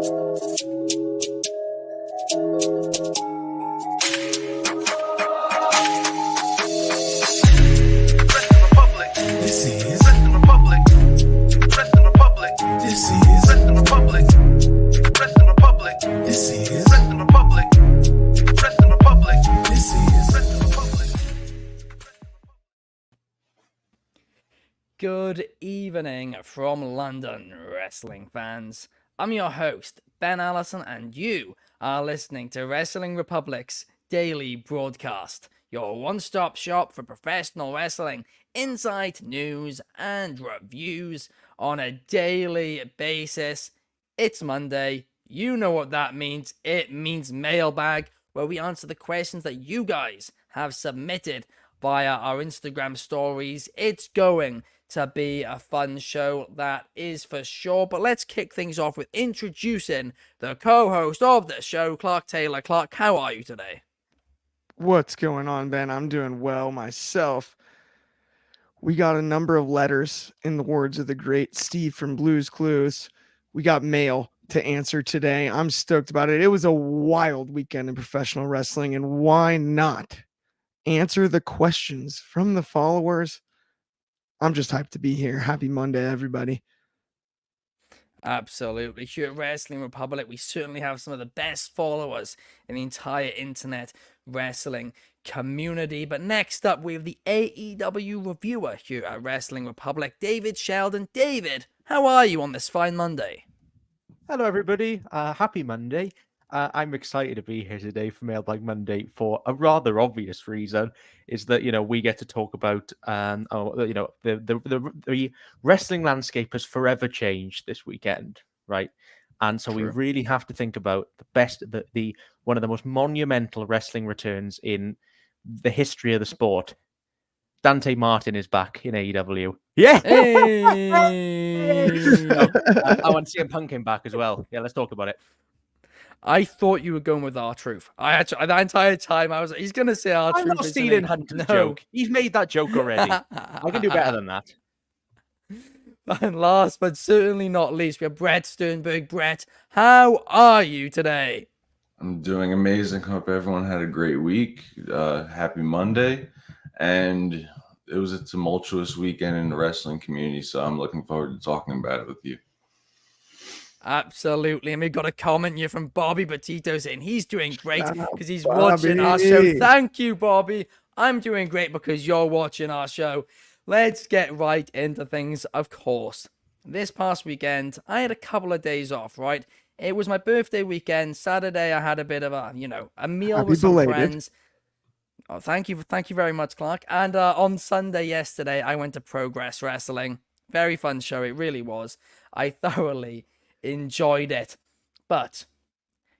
Good evening from London, wrestling fans. I'm your host, Ben Allison, and you are listening to Wrestling Republic's daily broadcast, your one-stop shop for professional wrestling, insight, news, and reviews on a daily basis. It's Monday. You know what that means. It means Mailbag, where we answer the questions that you guys have submitted via our Instagram stories. It's going to be a fun show, that is for sure. But let's kick things off with introducing the co-host of the show, Clark Taylor. Clark, how are you today? What's going on, Ben? I'm doing well myself. We got a number of letters, in the words of the great Steve from Blues Clues. We got mail to answer today. I'm stoked about it. It was a wild weekend in professional wrestling, and why not answer the questions from the followers? I'm just hyped to be here. Happy Monday, everybody. Absolutely. Here at Wrestling Republic, we certainly have some of the best followers in the entire internet wrestling community. But next up, we have the AEW reviewer here at Wrestling Republic, David Sheldon. David, how are you on this fine Monday? Hello, everybody. Happy Monday. I'm excited to be here today for Mailbag Monday for a rather obvious reason, is that, we get to talk about, the wrestling landscape has forever changed this weekend, right? And so we really have to think about the one of the most monumental wrestling returns in the history of the sport. Dante Martin is back in AEW. Yeah. Hey! I want CM Punk came back as well. Yeah, let's talk about it. I thought you were going with R-Truth. I actually, the entire time, I was like, he's going to say R-Truth. I'm not stealing Hunter's joke. He's made that joke already. I can do better than that. And last but certainly not least, we have Bret Sternberg. Bret, how are you today? I'm doing amazing. Hope everyone had a great week. Happy Monday. And it was a tumultuous weekend in the wrestling community, so I'm looking forward to talking about it with you. Absolutely. And we've got a comment here from Bobby Batito saying he's doing great because he's watching our show. Thank you, Bobby. I'm doing great because you're watching our show. Let's get right into things, of course. This past weekend, I had a couple of days off, right? It was my birthday weekend. Saturday, I had a bit of a meal with some friends. Oh, thank you very much, Clark. And on Sunday yesterday, I went to Progress Wrestling. Very fun show. It really was. I thoroughly enjoyed it. But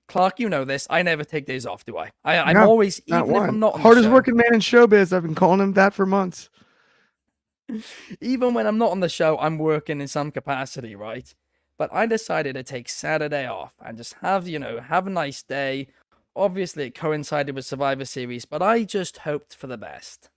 Clark, you know this. I never take days off, do I? I'm always, even if I'm not on hardest the show, working man in showbiz. I've been calling him that for months. Even when I'm not on the show, I'm working in some capacity, right? But I decided to take Saturday off and just have a nice day. Obviously, it coincided with Survivor Series, but I just hoped for the best.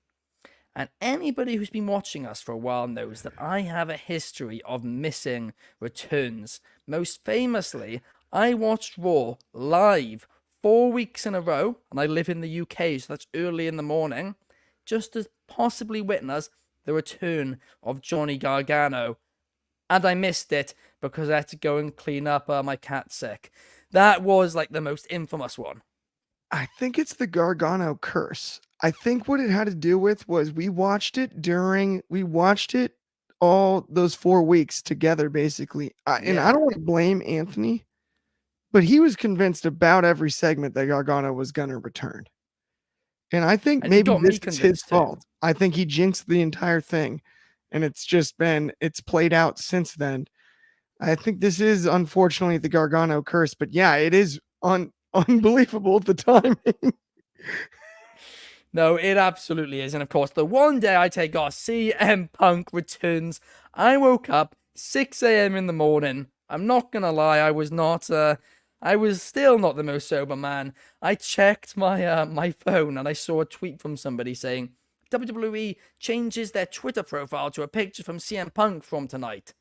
And anybody who's been watching us for a while knows that I have a history of missing returns. Most famously, I watched Raw live 4 weeks in a row, and I live in the UK, so that's early in the morning, just to possibly witness the return of Johnny Gargano. And I missed it because I had to go and clean up my cat sick. That was like the most infamous one. I think it's the Gargano curse. I think what it had to do with was we watched it all those 4 weeks together, basically. And I don't want to blame Anthony, but he was convinced about every segment that Gargano was going to return. And I think maybe this is his fault. I think he jinxed the entire thing. And it's played out since then. I think this is unfortunately the Gargano curse, but yeah, it is unbelievable the timing. No, it absolutely is. And of course, the one day I take off, CM Punk returns. I woke up 6 a.m. in the morning. I'm not going to lie, I was still not the most sober man. I checked my phone and I saw a tweet from somebody saying, WWE changes their Twitter profile to a picture from CM Punk from tonight.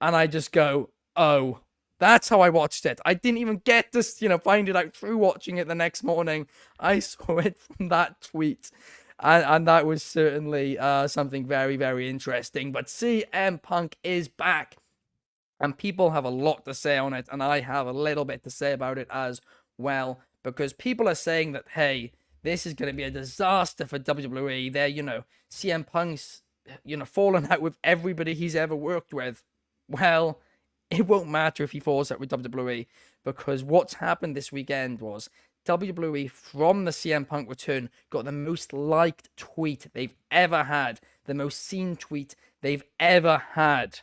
And I just go, oh That's how I watched it. I didn't even get to, find it out through watching it the next morning. I saw it from that tweet. And that was certainly something very, very interesting. But CM Punk is back. And people have a lot to say on it. And I have a little bit to say about it as well. Because people are saying that, hey, this is going to be a disaster for WWE. They're, CM Punk's, fallen out with everybody he's ever worked with. Well, it won't matter if he falls out with WWE, because what's happened this weekend was WWE, from the CM Punk return, got the most liked tweet they've ever had, the most seen tweet they've ever had.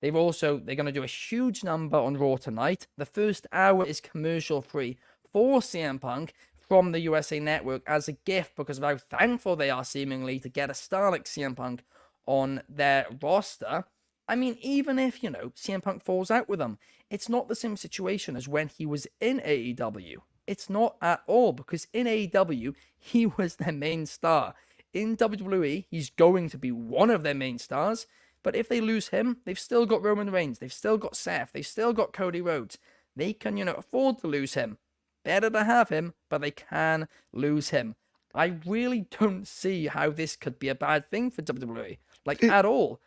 They're going to do a huge number on Raw tonight. The first hour is commercial free for CM Punk from the USA Network as a gift, because of how thankful they are seemingly to get a star like CM Punk on their roster. I mean, even if, CM Punk falls out with them, it's not the same situation as when he was in AEW. It's not at all, because in AEW, he was their main star. In WWE, he's going to be one of their main stars, but if they lose him, they've still got Roman Reigns, they've still got Seth, they've still got Cody Rhodes. They can, afford to lose him. Better to have him, but they can lose him. I really don't see how this could be a bad thing for WWE, at all.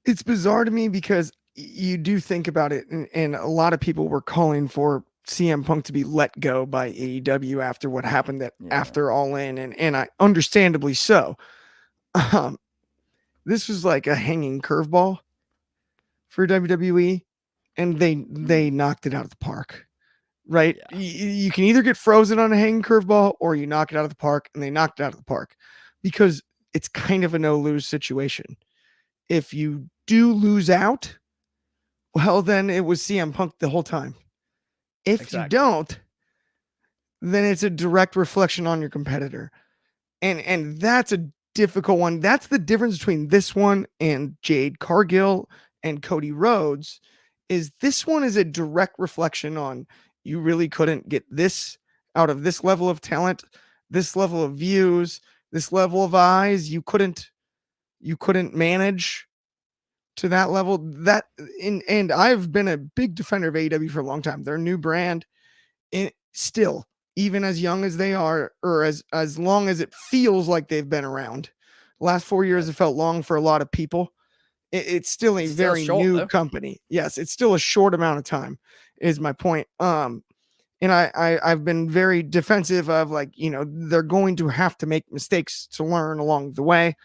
It's bizarre to me because you do think about it, and a lot of people were calling for CM Punk to be let go by AEW after what happened after All In, and I understandably so. This was like a hanging curveball for WWE, and they knocked it out of the park. Right? Yeah. You can either get frozen on a hanging curveball, or you knock it out of the park, and they knocked it out of the park, because it's kind of a no-lose situation. If you do lose out, well, then it was CM Punk the whole time. If you don't, then it's a direct reflection on your competitor. And that's a difficult one. That's the difference between this one and Jade Cargill and Cody Rhodes, is this one is a direct reflection on, you really couldn't get this out of this level of talent, this level of views, this level of eyes. You couldn't manage to that level. And I've been a big defender of AEW for a long time. Their new brand, still, even as young as they are, or as long as it feels like they've been around. Last 4 years, it felt long for a lot of people. It's still a very new company. Yes, it's still a short amount of time, is my point. And I've been very defensive of, they're going to have to make mistakes to learn along the way.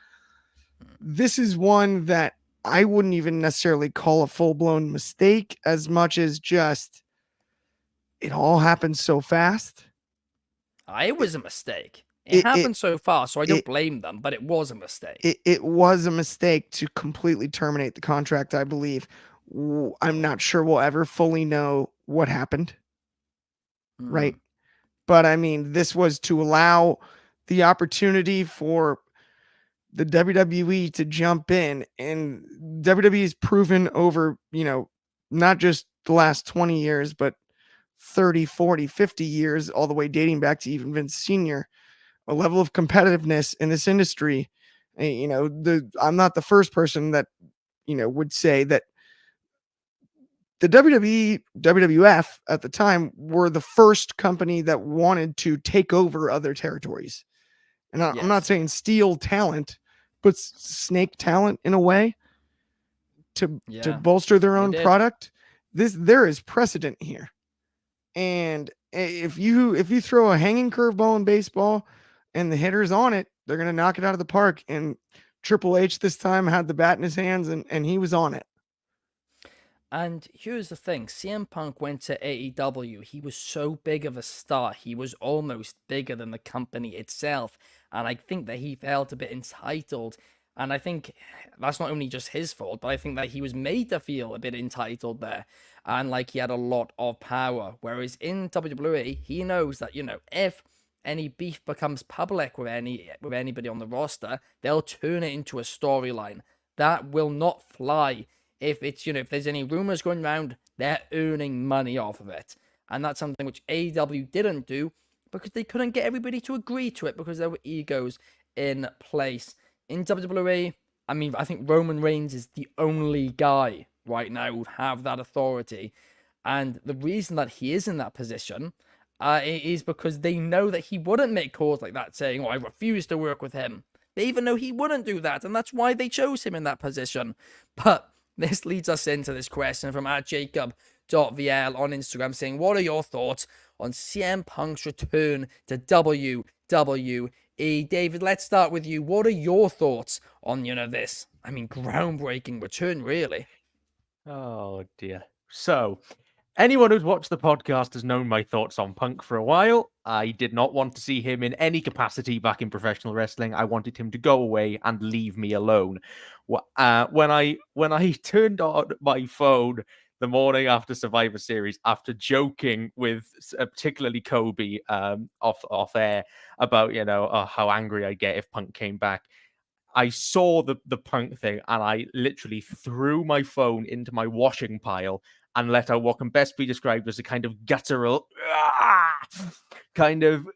This is one that I wouldn't even necessarily call a full-blown mistake, as much as just, it all happened so fast. It was a mistake. It happened so fast, so I don't blame them, but it was a mistake. It was a mistake to completely terminate the contract, I believe. I'm not sure we'll ever fully know what happened. Right? But I mean, this was to allow the opportunity for the WWE to jump in, and WWE has proven over, not just the last 20 years, but 30, 40, 50 years, all the way dating back to even Vince Sr., a level of competitiveness in this industry. I'm not the first person that, would say that the WWE, WWF at the time were the first company that wanted to take over other territories. And I'm not saying steal talent, but snake talent in a way to bolster their own product. There is precedent here. And if you throw a hanging curveball in baseball and the hitter's on it, they're going to knock it out of the park. And Triple H this time had the bat in his hands, and he was on it. And here's the thing, CM Punk went to AEW. He was so big of a star. He was almost bigger than the company itself. And I think that he felt a bit entitled. And I think that's not only just his fault, but I think that he was made to feel a bit entitled there. And like he had a lot of power. Whereas in WWE, he knows that, if any beef becomes public with anybody on the roster, they'll turn it into a storyline. That will not fly. If it's, if there's any rumors going around, they're earning money off of it. And that's something which AEW didn't do, because they couldn't get everybody to agree to it, because there were egos in place. In WWE, I think Roman Reigns is the only guy right now who have that authority. And the reason that he is in that position is because they know that he wouldn't make calls like that saying, oh, I refuse to work with him. They even know he wouldn't do that, and that's why they chose him in that position. But this leads us into this question from @Jacob.VL on Instagram saying, what are your thoughts on CM Punk's return to WWE? David, let's start with you. What are your thoughts on, this, groundbreaking return, really? Oh, dear. So, anyone who's watched the podcast has known my thoughts on Punk for a while. I did not want to see him in any capacity back in professional wrestling. I wanted him to go away and leave me alone. When I turned on my phone the morning after Survivor Series, after joking with particularly Kobe off air about how angry I get if Punk came back, I saw the Punk thing and I literally threw my phone into my washing pile and let out what can best be described as a kind of guttural kind of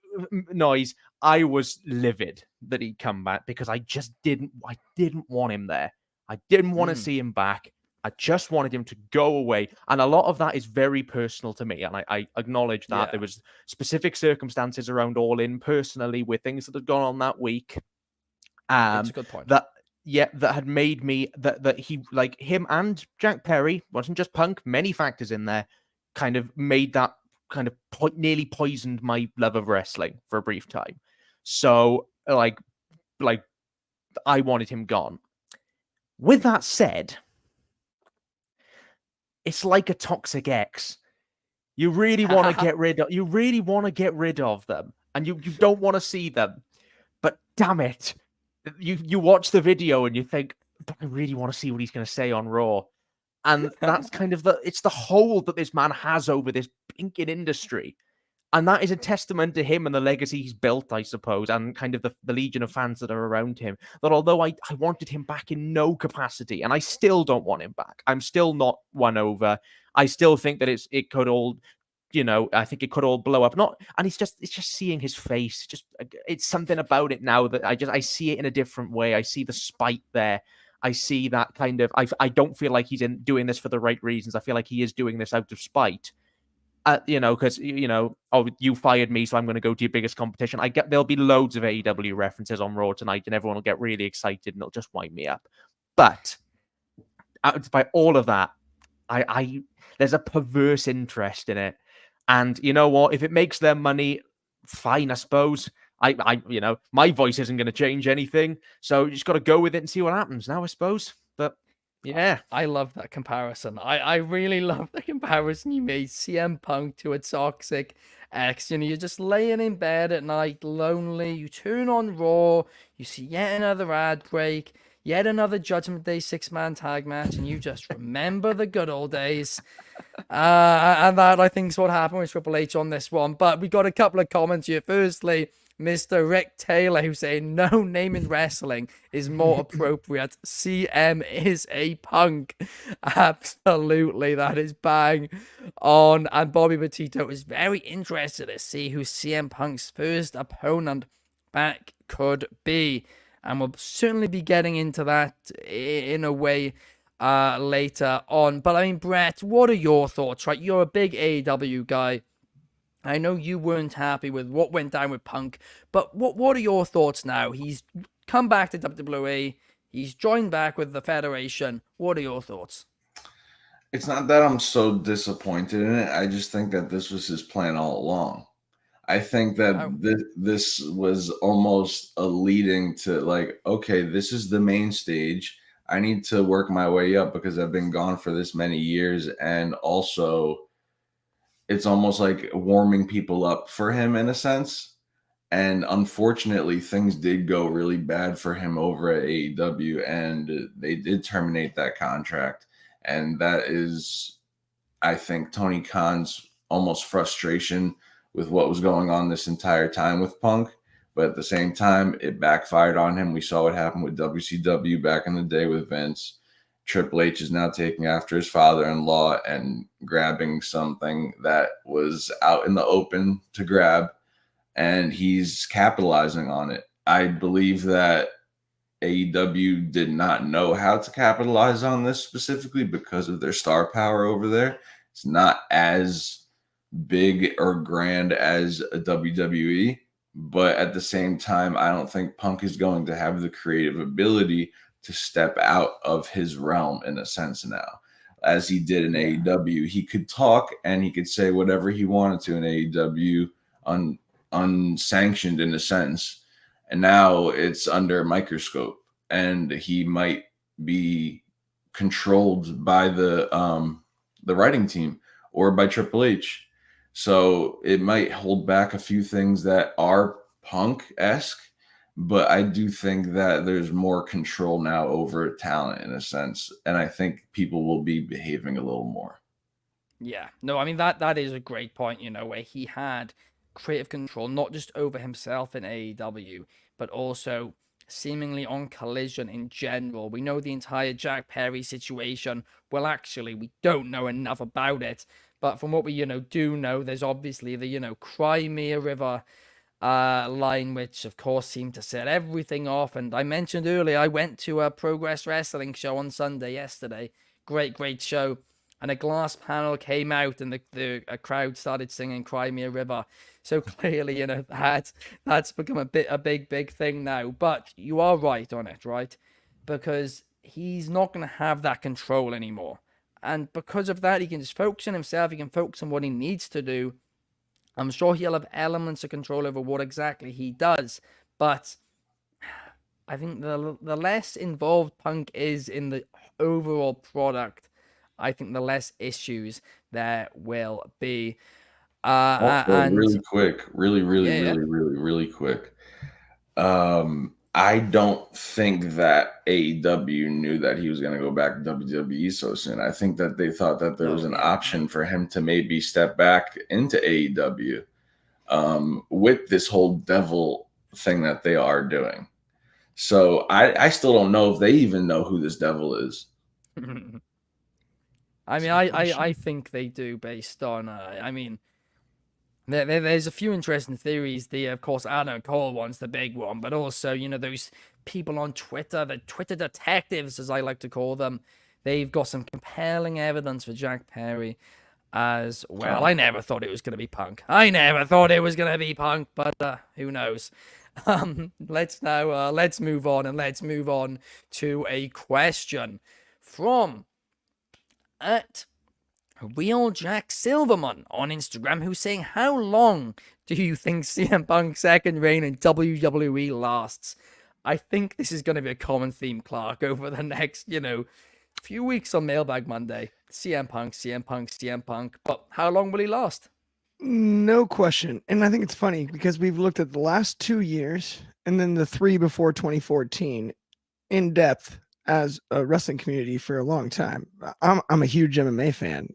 noise. I was livid that he'd come back because I didn't want him there. I didn't want to see him back. I just wanted him to go away. And a lot of that is very personal to me. And I acknowledge that there was specific circumstances around All In personally with things that had gone on that week. That's a good point. That had made me that he, like him and Jack Perry, wasn't just Punk, many factors in there, kind of made that kind of nearly poisoned my love of wrestling for a brief time. So like I wanted him gone. With that said, it's like a toxic ex. You really want to get rid of them, and you don't want to see them. But damn it, you watch the video and you think, but I really want to see what he's going to say on Raw. And that's kind of it's the hold that this man has over this blinking industry. And that is a testament to him and the legacy he's built, I suppose, and kind of the legion of fans that are around him. That although I wanted him back in no capacity, and I still don't want him back. I'm still not won over. I still think that it could all, I think it could all blow up. And it's just seeing his face. It's something about it now that I see it in a different way. I see the spite there. I see that kind of. I don't feel like he's doing this for the right reasons. I feel like he is doing this out of spite. Because oh, you fired me, so I'm going to go to your biggest competition. There'll be loads of AEW references on Raw tonight, and everyone will get really excited, and it'll just wind me up. But by all of that, there's a perverse interest in it, and you know what? If it makes them money, fine, I suppose. My voice isn't going to change anything, so you just got to go with it and see what happens now, I suppose. But yeah, I love that comparison. I really love the comparison you made. CM Punk to a toxic ex. You're just laying in bed at night, lonely. You turn on Raw. You see yet another ad break, yet another Judgment Day 6-man tag match, and you just remember the good old days. And that, I think, is what happened with Triple H on this one. But we got a couple of comments here. Firstly, Mr. Rick Taylor, who's saying no name in wrestling is more appropriate. CM is a Punk. Absolutely, that is bang on. And Bobby Petito is very interested to see who CM Punk's first opponent back could be. And we'll certainly be getting into that in a way later on. But Brett, what are your thoughts, right? You're a big AEW guy. I know you weren't happy with what went down with Punk, but what are your thoughts now? He's come back to WWE. He's joined back with the Federation. What are your thoughts? It's not that I'm so disappointed in it. I just think that this was his plan all along. I think that this was almost a leading to okay, this is the main stage. I need to work my way up because I've been gone for this many years. And also, it's almost like warming people up for him in a sense. And unfortunately, things did go really bad for him over at AEW, and they did terminate that contract. And that is, I think, Tony Khan's almost frustration with what was going on this entire time with Punk. But at the same time, it backfired on him. We saw what happened with WCW back in the day with Vince. Triple H is now taking after his father-in-law and grabbing something that was out in the open to grab, and he's capitalizing on it. I believe that AEW did not know how to capitalize on this specifically because of their star power over there. It's not as big or grand as a WWE, but at the same time, I don't think Punk is going to have the creative ability to step out of his realm in a sense now. As he did in AEW, he could talk and he could say whatever he wanted to in AEW unsanctioned in a sense. And now it's under a microscope and he might be controlled by the writing team or by Triple H. So it might hold back a few things that are Punk-esque, but I do think that there's more control now over talent in a sense. And I think people will be behaving a little more. Yeah, no, I mean, that is a great point, where he had creative control, not just over himself in AEW, but also seemingly on Collision in general. We know the entire Jack Perry situation. Well, actually, we don't know enough about it. But from what we, do know, there's obviously the, Crimea River line, which of course seemed to set everything off. And I mentioned earlier, I went to a Progress Wrestling show on Sunday yesterday. Great show. And a glass panel came out and a crowd started singing Crimea River. So clearly, that's become a big thing now. But you are right on it, right? Because he's not going to have that control anymore. And because of that, he can just focus on himself. He can focus on what he needs to do. I'm sure he'll have elements of control over what exactly he does. But I think the less involved Punk is in the overall product, I think the less issues there will be. And really quick, really quick. I don't think that AEW knew that he was going to go back to WWE so soon. I think that they thought that there was an option for him to maybe step back into AEW with this whole devil thing that they are doing. So I still don't know if they even know who this devil is. I mean, I think they do based on, there's a few interesting theories. Of course, Adam Cole one's the big one, but also, those people on Twitter, the Twitter detectives, as I like to call them, they've got some compelling evidence for Jack Perry as well. I never thought it was going to be Punk. But who knows? Let's move on, and let's move on to a question from at Real Jack Silverman on Instagram, who's saying, how long do you think CM Punk's second reign in WWE lasts? I think this is going to be a common theme, Clark, over the next, few weeks on Mailbag Monday. CM Punk. But how long will he last? No question. And I think it's funny because we've looked at the last 2 years and then the 3 before 2014 in depth as a wrestling community for a long time. I'm a huge MMA fan.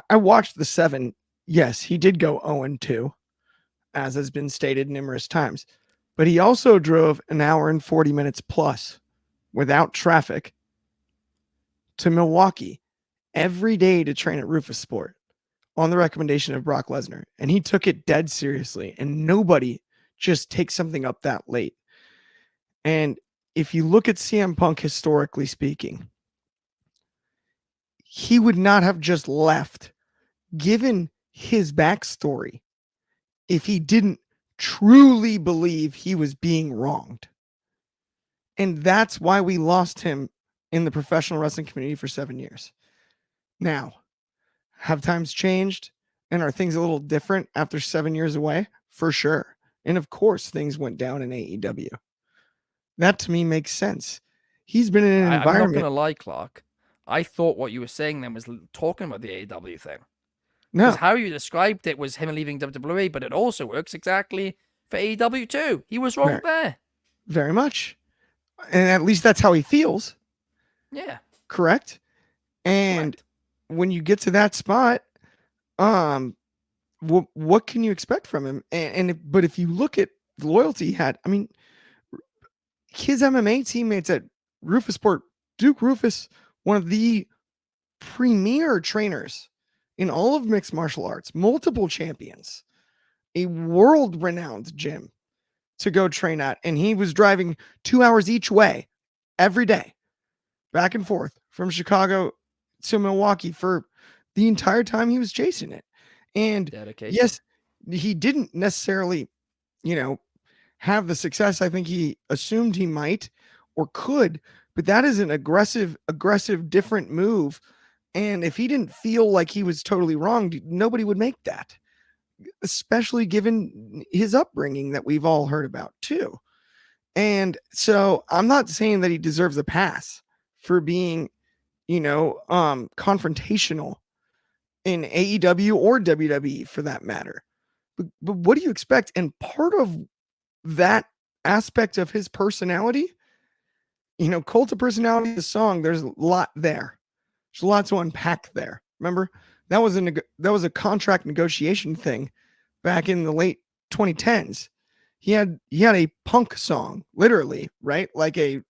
I watched the 7. Yes, he did go 0-2, as has been stated numerous times, but he also drove an hour and 40 minutes plus without traffic to Milwaukee every day to train at Rufus Sport on the recommendation of Brock Lesnar. And he took it dead seriously, and nobody just takes something up that late. And if you look at CM Punk, historically speaking, he would not have just left, given his backstory, if he didn't truly believe he was being wronged. And that's why we lost him in the professional wrestling community for 7 years. Now, have times changed? And are things a little different after 7 years away? For sure. And of course, things went down in AEW. That to me makes sense. He's been in an environment. I'm not going to lie, Clark. I thought what you were saying then was talking about the AEW thing. No. Because how you described it was him leaving WWE, but it also works exactly for AEW too. He was wrong there. Very much. And at least that's how he feels. Yeah. Correct? And when you get to that spot, what can you expect from him? But if you look at the loyalty he had, I mean, his MMA teammates at Rufus Sport, Duke Rufus, one of the premier trainers in all of mixed martial arts, multiple champions, a world-renowned gym to go train at, and he was driving 2 hours each way every day, back and forth from Chicago to Milwaukee for the entire time he was chasing it. And dedication. Yes, he didn't necessarily, have the success I think he assumed he might or could, but that is an aggressive, different move. And if he didn't feel like he was totally wrong, nobody would make that, especially given his upbringing that we've all heard about too. And so I'm not saying that he deserves a pass for being, confrontational in AEW or WWE for that matter. But what do you expect? And part of that aspect of his personality, Cult of Personality, the song, there's a lot there. There's a lot to unpack there. Remember, that was a contract negotiation thing back in the late 2010s. He had a punk song, literally, right? Like I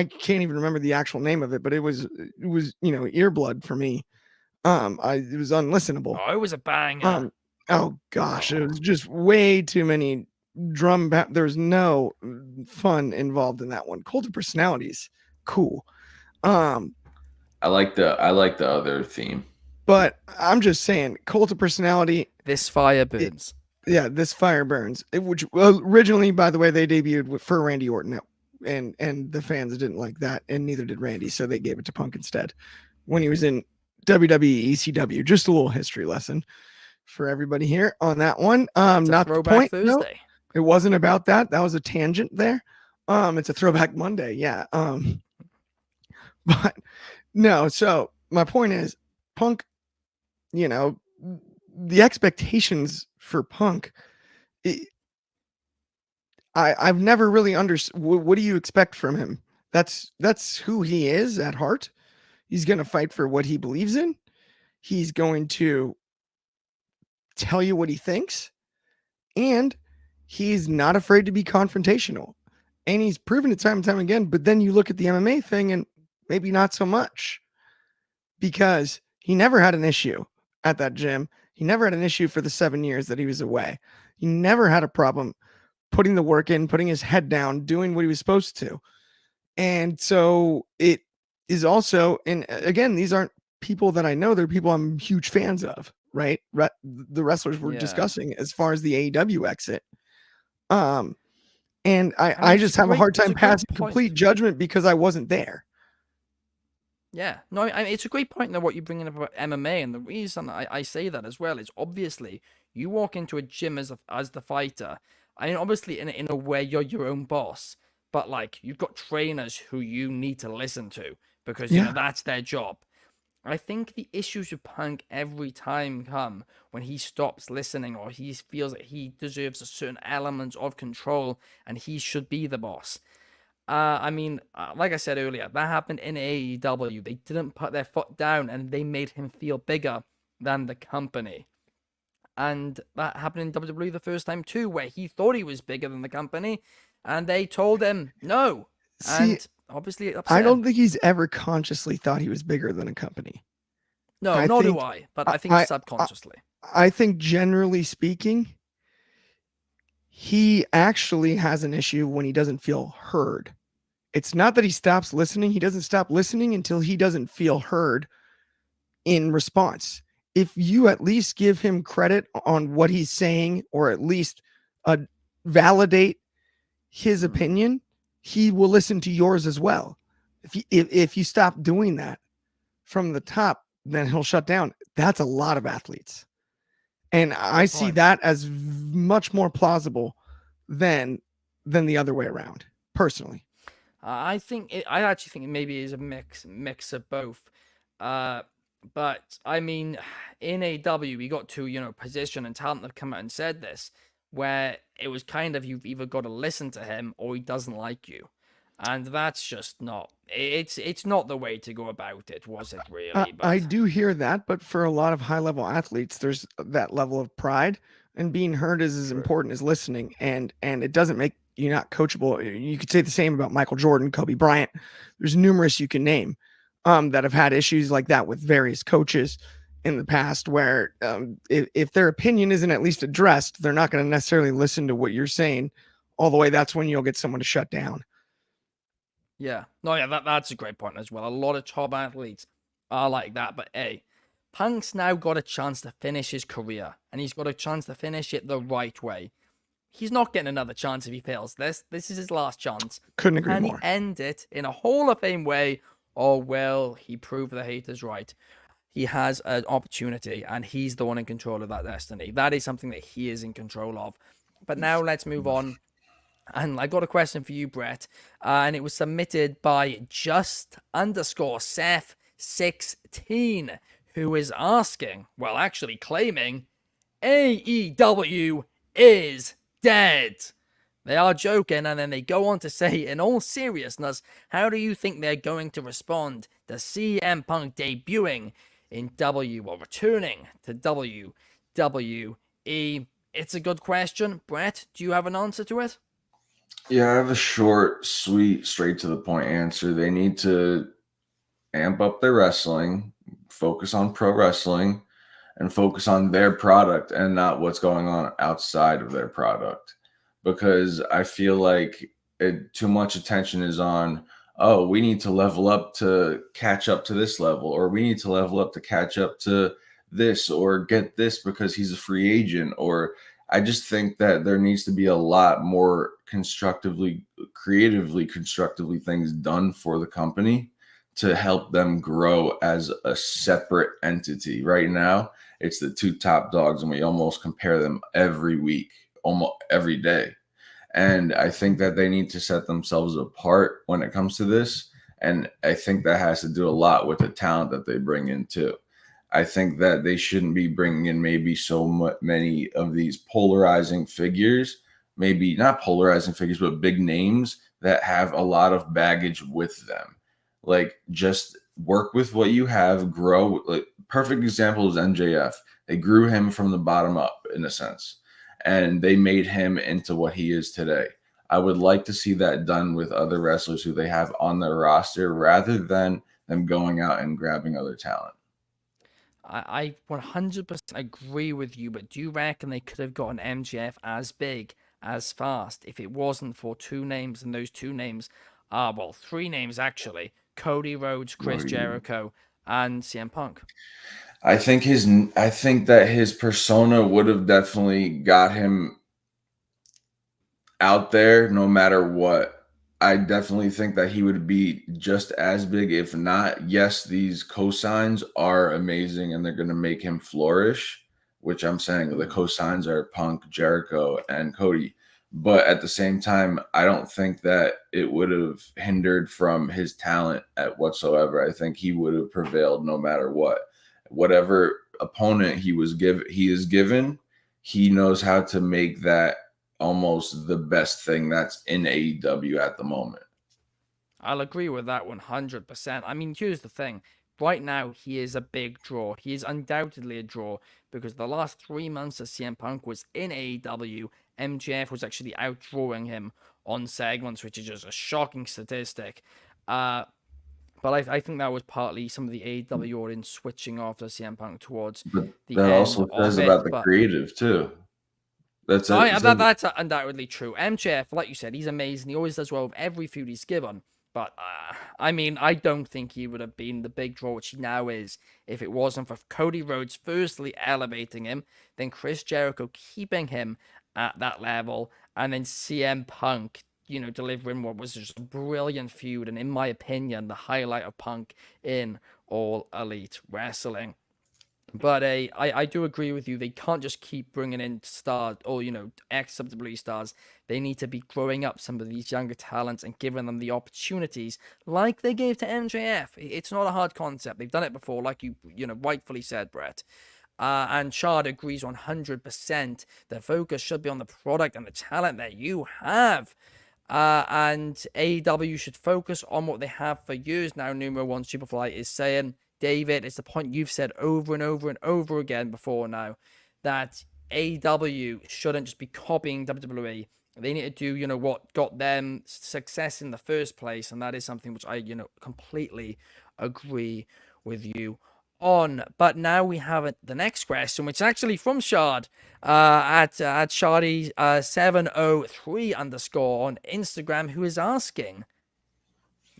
can't even remember the actual name of it, but it was earblood for me. It was unlistenable. Oh, it was a banger. Oh gosh, it was just way too many there's no fun involved in that one. Cult of Personalities, cool. I like the other theme. But I'm just saying, Cult of Personality. This fire burns. This fire burns. Which originally, by the way, they debuted for Randy Orton, and the fans didn't like that, and neither did Randy, so they gave it to Punk instead when he was in WWE ECW. Just a little history lesson for everybody here on that one. Not the point. Thursday. No, it wasn't about that. That was a tangent there. It's a throwback Monday. Yeah. But no. So my point is, Punk. The expectations for Punk. I've never really understood. What do you expect from him? That's who he is at heart. He's going to fight for what he believes in. He's going to tell you what he thinks, and he's not afraid to be confrontational. And he's proven it time and time again. But then you look at the MMA thing, and maybe not so much, because he never had an issue at that gym. He never had an issue for the 7 years that he was away. He never had a problem putting the work in, putting his head down, doing what he was supposed to. And so it is also, and again, these aren't people that I know. They're people I'm huge fans of, right? The wrestlers we're discussing as far as the AEW exit. And I just have a hard time passing complete judgment because I wasn't there. Yeah, no, I mean, it's a great point though what you're bringing up about MMA, and the reason I say that as well is obviously you walk into a gym as the fighter. I mean, obviously in a way you're your own boss, but like you've got trainers who you need to listen to because that's their job. I think the issues with Punk every time come when he stops listening or he feels that he deserves a certain element of control and he should be the boss. I mean, like I said earlier, that happened in AEW. They didn't put their foot down and they made him feel bigger than the company. And that happened in WWE the first time too, where he thought he was bigger than the company and they told him no. And obviously it upset I don't him. think he's ever consciously thought he was bigger than a company. No, nor do I, but I think subconsciously. I think generally speaking, he actually has an issue when he doesn't feel heard. It's not that he stops listening. He doesn't stop listening until he doesn't feel heard in response. If you at least give him credit on what he's saying, or at least validate his opinion, he will listen to yours as well. If you stop doing that from the top, then he'll shut down. That's a lot of athletes. And I see that as much more plausible than the other way around, personally. I actually think it maybe is a mix of both. But I mean, in AW, we got to, position and talent have come out and said this, where it was kind of you've either got to listen to him or he doesn't like you. And that's just not, it's not the way to go about it, was it really? I do hear that, but for a lot of high-level athletes, there's that level of pride, and being heard is as important as listening, and it doesn't make you not coachable. You could say the same about Michael Jordan, Kobe Bryant. There's numerous you can name that have had issues like that with various coaches in the past, where if their opinion isn't at least addressed, they're not going to necessarily listen to what you're saying all the way. That's when you'll get someone to shut down. Yeah. No, yeah, that's a great point as well. A lot of top athletes are like that. But hey, Punk's now got a chance to finish his career, and he's got a chance to finish it the right way. He's not getting another chance if he fails this. This is his last chance. Couldn't agree Can more. he end it in a Hall of Fame way, or will he prove the haters right? He has an opportunity, and he's the one in control of that destiny. That is something that he is in control of. But now let's move on. And I got a question for you, Bret, and it was submitted by just_Seth16, who is asking, well, actually claiming, AEW is dead. They are joking, and then they go on to say, in all seriousness, how do you think they're going to respond to CM Punk debuting in returning to WWE? It's a good question. Bret, do you have an answer to it? Yeah, I have a short, sweet, straight to the point answer. They need to amp up their wrestling, focus on pro wrestling, and focus on their product and not what's going on outside of their product. Because I feel like too much attention is on, oh, we need to level up to catch up to this level, or we need to level up to catch up to this, or get this because he's a free agent. Or I just think that there needs to be a lot more constructively things done for the company to help them grow as a separate entity. Right now, it's the two top dogs, and we almost compare them every week, almost every day. And I think that they need to set themselves apart when it comes to this. And I think that has to do a lot with the talent that they bring in too. I think that they shouldn't be bringing in maybe so many of these polarizing figures, maybe not polarizing figures, but big names that have a lot of baggage with them. Like, just work with what you have, grow. Like, perfect example is MJF. They grew him from the bottom up, in a sense, and they made him into what he is today. I would like to see that done with other wrestlers who they have on their roster, rather than them going out and grabbing other talent. I 100% agree with you, but do you reckon they could have gotten MJF as big, as fast, if it wasn't for two names, and those two names are, well, three names actually: Cody Rhodes, Chris Jericho, and CM Punk? I think that his persona would have definitely got him out there no matter what. I definitely think that he would be just as big, if not. Yes, these cosigns are amazing and they're going to make him flourish, which I'm saying the cosigns are Punk, Jericho, and Cody. But at the same time, I don't think that it would have hindered from his talent at whatsoever. I think he would have prevailed no matter what. Whatever opponent he is given, he knows how to make that almost the best thing that's in AEW at the moment. I'll agree with that 100%. I mean, here's the thing. Right now, he is a big draw. He is undoubtedly a draw because the last 3 months that CM Punk was in AEW, MJF was actually outdrawing him on segments, which is just a shocking statistic. But I think that was partly some of the AEW audience switching off to CM Punk towards the that end also says of about it. the creative too. That's that's undoubtedly true. MJF, like you said, he's amazing. He always does well with every feud he's given. But, I mean, I don't think he would have been the big draw, which he now is, if it wasn't for Cody Rhodes firstly elevating him, then Chris Jericho keeping him at that level, and then CM Punk, delivering what was just a brilliant feud, and in my opinion, the highlight of Punk in All Elite Wrestling. But I do agree with you. They can't just keep bringing in stars or, ex-WWE stars. They need to be growing up some of these younger talents and giving them the opportunities like they gave to MJF. It's not a hard concept. They've done it before, like you rightfully said, Bret. And Shard agrees 100%. The focus should be on the product and the talent that you have. And AEW should focus on what they have for years now. Numero One Superfly is saying, David, it's the point you've said over and over and over again before now, that AEW shouldn't just be copying WWE. They need to do, what got them success in the first place, and that is something which I, completely agree with you on. But now we have the next question, which is actually from Shard, at Shardy703_ on Instagram, who is asking,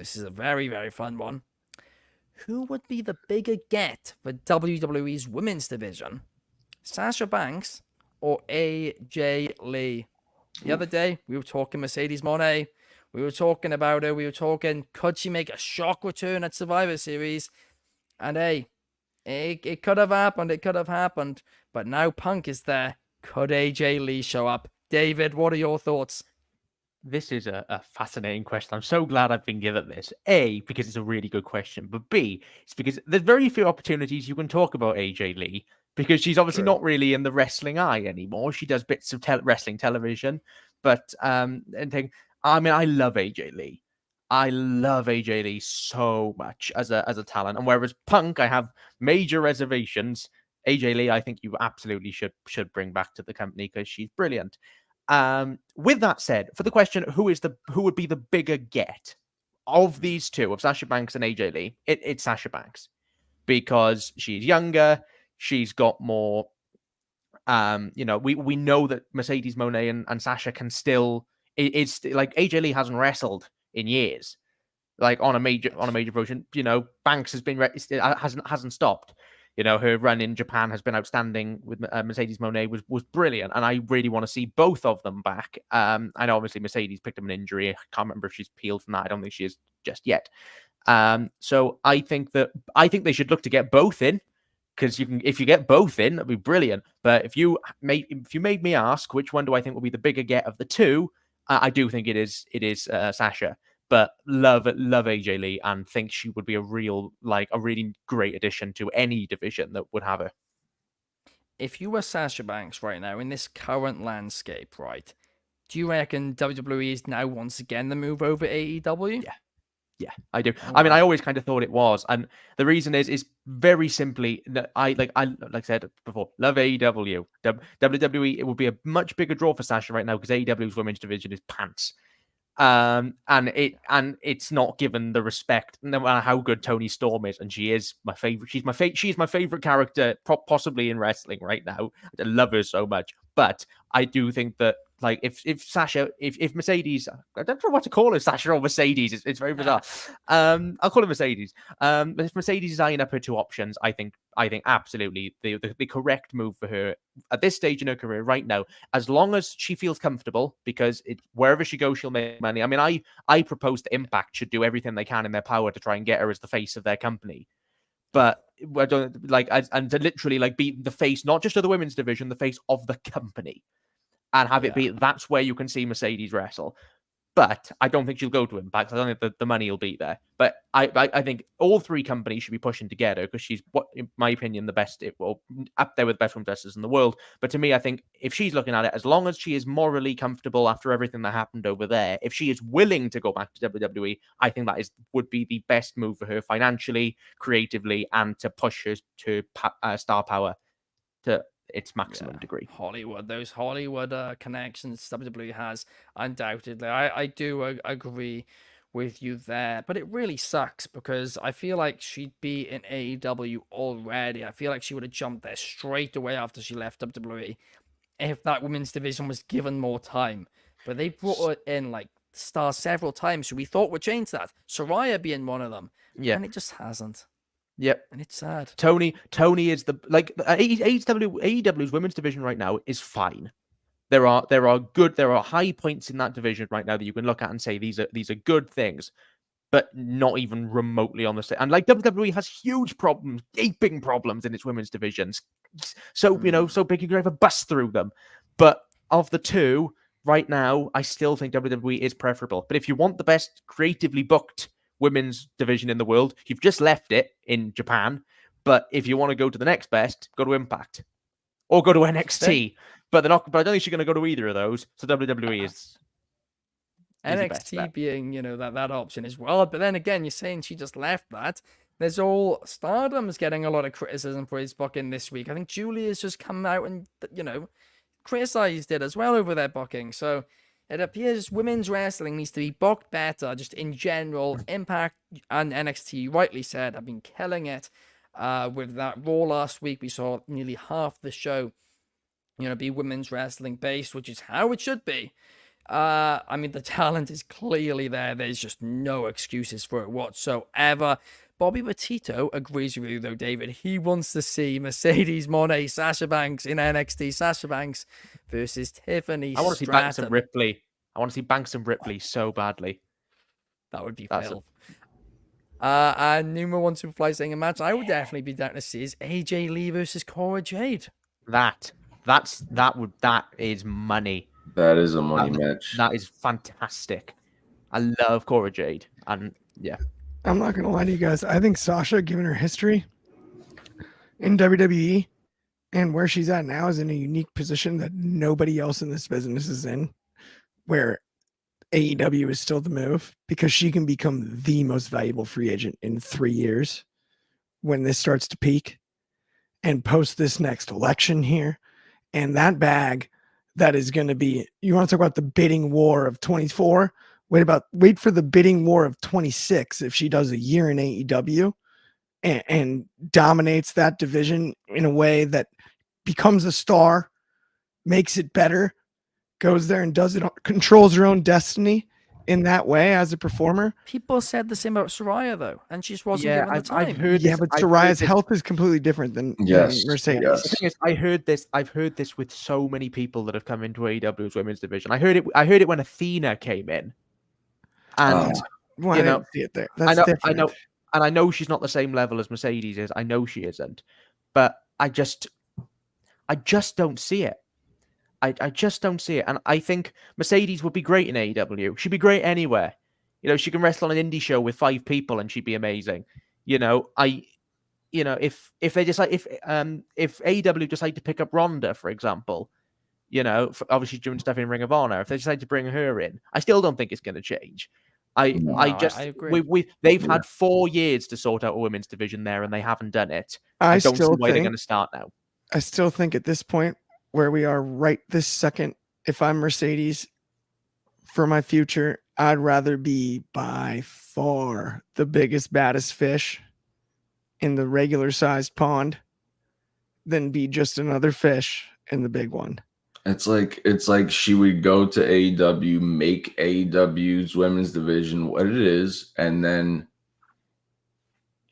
This is a very, very fun one. Who would be the bigger get for WWE's women's division? Sasha Banks or AJ Lee? The other day, we were talking Mercedes Moné. We were talking about her. We were talking, could she make a shock return at Survivor Series? And hey, it could have happened. It could have happened. But now Punk is there. Could AJ Lee show up? David, what are your thoughts? This is a fascinating question. I'm so glad I've been given this. A, because it's a really good question. But B, it's because there's very few opportunities you can talk about AJ Lee because she's obviously not really in the wrestling eye anymore. She does bits of wrestling television. But I love AJ Lee. I love AJ Lee so much as a talent. And whereas Punk, I have major reservations. AJ Lee, I think you absolutely should bring back to the company because she's brilliant. With that said, for the question, who would be the bigger get of these two, of Sasha Banks and AJ Lee? It's Sasha Banks because she's younger, she's got more. We know that Mercedes Moné and Sasha can still. It's like AJ Lee hasn't wrestled in years, like on a major promotion. Banks hasn't stopped. Her run in Japan has been outstanding with Mercedes Moné was brilliant. And I really want to see both of them back. I know obviously Mercedes picked up an injury. I can't remember if she's peeled from that. I don't think she is just yet. So I think they should look to get both in because if you get both in, that'd be brilliant. But if you made me ask which one do I think will be the bigger get of the two, I do think it is Sasha. But love AJ Lee and think she would be a really great addition to any division that would have her. If you were Sasha Banks right now in this current landscape, right, do you reckon WWE is now once again the move over AEW? Yeah, I do. Oh, I mean, I always kind of thought it was, and the reason is very simply that I said before, love AEW. WWE, it would be a much bigger draw for Sasha right now because AEW's women's division is pants. And it's not given the respect, no matter how good Toni Storm is, and she is my favorite. She's my favorite character, possibly in wrestling right now. I love her so much, but I do think that if Mercedes, I don't know what to call her, Sasha or Mercedes. It's very bizarre. I'll call her Mercedes. But if Mercedes is eyeing up her two options, I think absolutely the correct move for her at this stage in her career right now, as long as she feels comfortable, because wherever she goes, she'll make money. I mean, I propose that Impact should do everything they can in their power to try and get her as the face of their company. But I don't and to literally be the face, not just of the women's division, the face of the company. And have it be that's where you can see Mercedes wrestle. But I don't think she'll go to Impact. I don't think the money will be there. But I think all three companies should be pushing together because she's, in my opinion, the best, up there with the best women's wrestlers in the world. But to me, I think if she's looking at it, as long as she is morally comfortable after everything that happened over there, if she is willing to go back to WWE, I think that would be the best move for her financially, creatively, and to push her to star power to its maximum degree. Those Hollywood connections WWE has, undoubtedly. I do agree with you there, but it really sucks because I feel like she'd be in AEW already. I feel like she would have jumped there straight away after she left WWE if that women's division was given more time. But they brought her in stars several times, so we thought would change that. Saraya being one of them, and it just hasn't. Yep, and it's sad. Tony is AEW's women's division right now is fine. There are high points in that division right now that you can look at and say these are good things, but not even remotely on the same. And WWE has huge problems, gaping problems in its women's divisions. So so big you can have a bust through them. But of the two right now, I still think WWE is preferable. But if you want the best creatively booked women's division in the world, you've just left it in Japan. But if you want to go to the next best, go to Impact or go to NXT. But I don't think she's going to go to either of those. So WWE is NXT being that option as well. But then again, you're saying she just left that. There's all Stardom's getting a lot of criticism for his booking this week. I think Julia's just come out and criticized it as well over their booking. So it appears women's wrestling needs to be booked better, just in general. Impact and NXT, rightly said, have been killing it. With that Raw last week, we saw nearly half the show, be women's wrestling based, which is how it should be. I mean, the talent is clearly there. There's just no excuses for it whatsoever. Bobby Petito agrees with you, though, David. He wants to see Mercedes Moné, Sasha Banks in NXT. Sasha Banks versus Tiffany I want to see Banks and Stratton. Ripley. I want to see Banks and Ripley so badly. That would be filth. And Numa125 saying a match I would definitely be down to see is AJ Lee versus Cora Jade. That is money. That is a money match. That is fantastic. I love Cora Jade, and yeah. I'm not gonna lie to you guys. I think Sasha, given her history in WWE and where she's at now, is in a unique position that nobody else in this business is in, where AEW is still the move, because she can become the most valuable free agent in 3 years when this starts to peak and post this next election here. And that bag that is going to be, you want to talk about the bidding war of 24? Wait for the bidding war of 26 if she does a year in AEW and dominates that division in a way that becomes a star, makes it better, goes there and does it, controls her own destiny in that way as a performer. People said the same about Soraya, though, and she just wasn't given the time. I've heard but Soraya's health is completely different than Mercedes. Yes. The thing is, I've heard this with so many people that have come into AEW's women's division. I heard it when Athena came in. And well, I didn't see it there. That's I know, and I know she's not the same level as Mercedes is. I know she isn't, but I just don't see it. I just don't see it. And I think Mercedes would be great in AEW. She'd be great anywhere. She can wrestle on an indie show with 5 people and she'd be amazing. If they decide, if AEW decide to pick up Ronda, for example, obviously doing stuff in Ring of Honor, if they decide to bring her in, I still don't think it's going to change. I agree. They've had 4 years to sort out a women's division there, and they haven't done it. I don't see why they're going to start now. I still think at this point, where we are right this second, if I'm Mercedes for my future, I'd rather be by far the biggest, baddest fish in the regular sized pond than be just another fish in the big one. It's like she would go to AEW, make AEW's women's division what it is, and then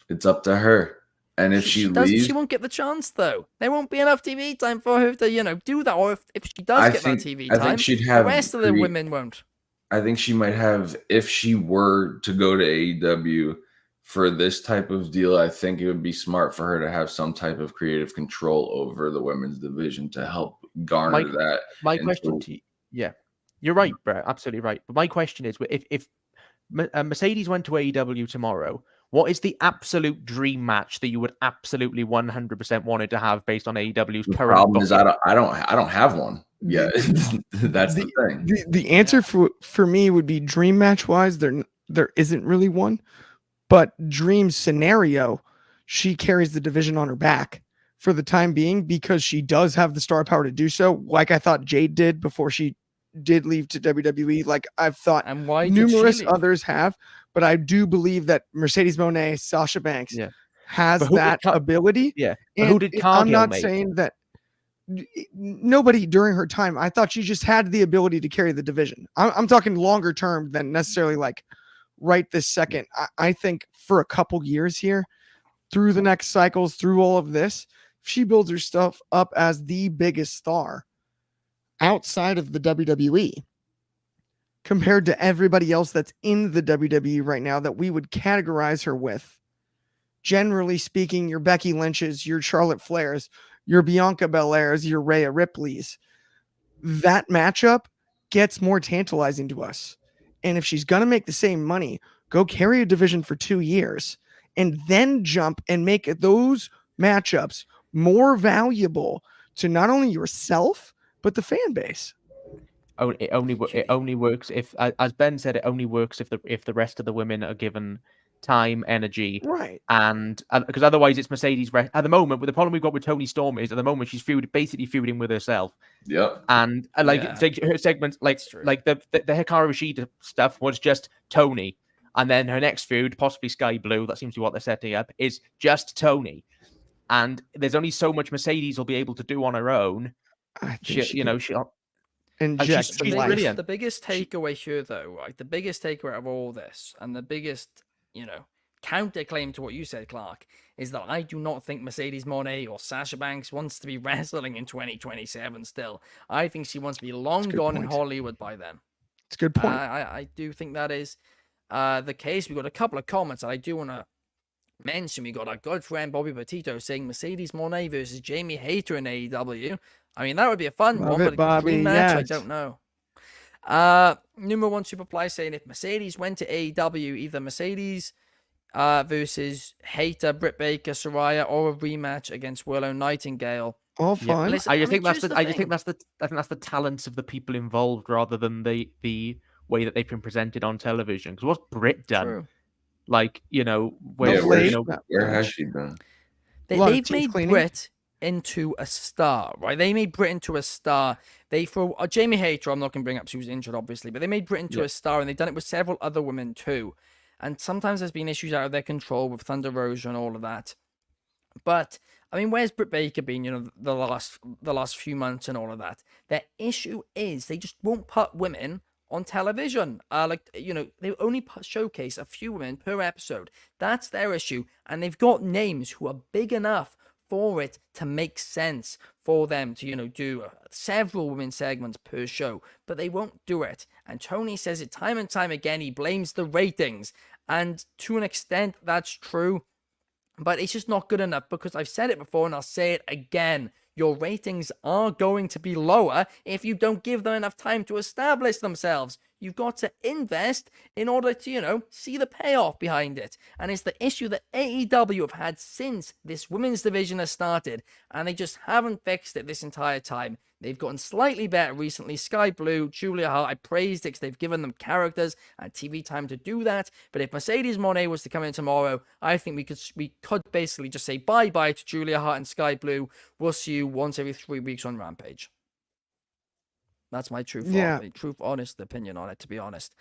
it's up to her. And if she leaves, she won't get the chance, though. There won't be enough TV time for her to, do that. Or if she does get that TV time, the rest of the women won't. I think she might have, if she were to go to AEW for this type of deal, I think it would be smart for her to have some type of creative control over the women's division to help garner that. My question to you, yeah, you're right, Brett, absolutely right. But my question is, if Mercedes went to AEW tomorrow, what is the absolute dream match that you would absolutely 100% wanted to have based on AEW's current? Problem is, I don't have one. Yeah, that's the thing. The answer for me would be dream match wise. There isn't really one, but dream scenario, she carries the division on her back for the time being because she does have the star power to do so. Like I thought Jade did before she did leave to WWE. Like I've thought numerous others have, but I do believe that Mercedes Moné, Sasha Banks has that ability. Yeah. And who did Cargill I'm not make? saying that nobody during her time. I thought she just had the ability to carry the division. I'm talking longer term than necessarily like right this second. I think for a couple years here, through the next cycles, through all of this, if she builds her stuff up as the biggest star outside of the WWE compared to everybody else that's in the WWE right now that we would categorize her with, generally speaking, your Becky Lynch's, your Charlotte Flair's, your Bianca Belair's, your Rhea Ripley's, that matchup gets more tantalizing to us. And if she's going to make the same money, go carry a division for 2 years and then jump and make those matchups more valuable to not only yourself, but the fan base. It only works if, as Ben said, it only works if the rest of the women are given time, energy, right? And because otherwise, it's Mercedes at the moment. But the problem we've got with Toni Storm is at the moment she's basically feuding with herself. Yep. And her segments, like the Hikaru Shida stuff was just Toni, and then her next feud, possibly Sky Blue, that seems to be what they're setting up, is just Toni. And there's only so much Mercedes will be able to do on her own. I think inject some life. Brilliant. The biggest takeaway here, though, right? The biggest takeaway of all this, and the biggest, counterclaim to what you said, Clark, is that I do not think Mercedes Moné or Sasha Banks wants to be wrestling in 2027 still. I think she wants to be long gone in Hollywood by then. It's a good point. I do think that is the case. We've got a couple of comments that I do want to mention. We got our good friend Bobby Petito saying Mercedes Moné versus Jamie Hayter in AEW. I mean, that would be a fun one, but a clean match, I don't know. Number one Superfly saying if Mercedes went to AEW, either Mercedes versus Hayter, Britt Baker, Saraya, or a rematch against Willow Nightingale. All fine. Yeah. Listen, I think that's the talents of the people involved rather than the way that they've been presented on television. Because what's Britt done? True. Where has she been? They've made Britt into a star, right? They made Britt into a star. They throw Jamie Hayter, I'm not going to bring up, she was injured, obviously, but they made Britt into a star, and they've done it with several other women too. And sometimes there's been issues out of their control with Thunder Rosa and all of that. But I mean, where's Britt Baker been? The last few months and all of that. Their issue is they just won't put women on television. They only showcase a few women per episode. That's their issue, and they've got names who are big enough for it to make sense for them to, do several women segments per show, but they won't do it. And Tony says it time and time again. He blames the ratings, and to an extent, that's true, but it's just not good enough because I've said it before and I'll say it again. Your ratings are going to be lower if you don't give them enough time to establish themselves. You've got to invest in order to, see the payoff behind it. And it's the issue that AEW have had since this women's division has started, and they just haven't fixed it this entire time. They've gotten slightly better recently. Sky Blue, Julia Hart, I praised it because they've given them characters and TV time to do that. But if Mercedes Moné was to come in tomorrow, I think we could basically just say bye-bye to Julia Hart and Sky Blue. We'll see you once every 3 weeks on Rampage. That's my honest opinion on it, to be honest.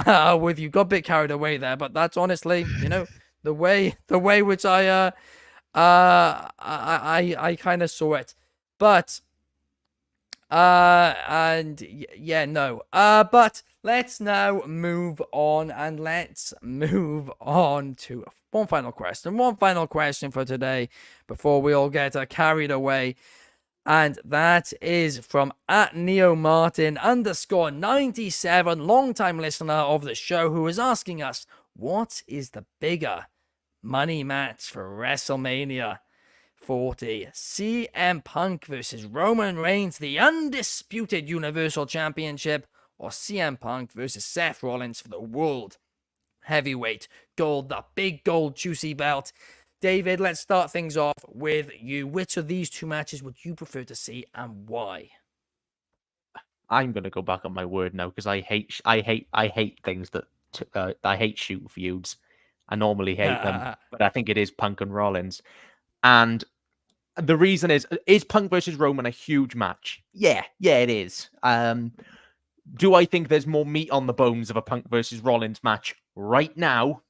With you got a bit carried away there, but that's honestly, the way which I kind of saw it. But but let's now move on, and let's move on to one final question for today before we all get carried away. And that is from @NeoMartin_97, longtime listener of the show, who is asking us, what is the bigger money match for WrestleMania 40? CM Punk versus Roman Reigns, the undisputed Universal Championship, or CM Punk versus Seth Rollins for the World Heavyweight Gold, the big gold juicy belt? David, let's start things off with you. Which of these two matches would you prefer to see, and why? I'm going to go back on my word now because I hate things that I hate shoot feuds. I normally hate them, but I think it is Punk and Rollins. And the reason is Punk versus Roman a huge match? Yeah, it is. Do I think there's more meat on the bones of a Punk versus Rollins match right now?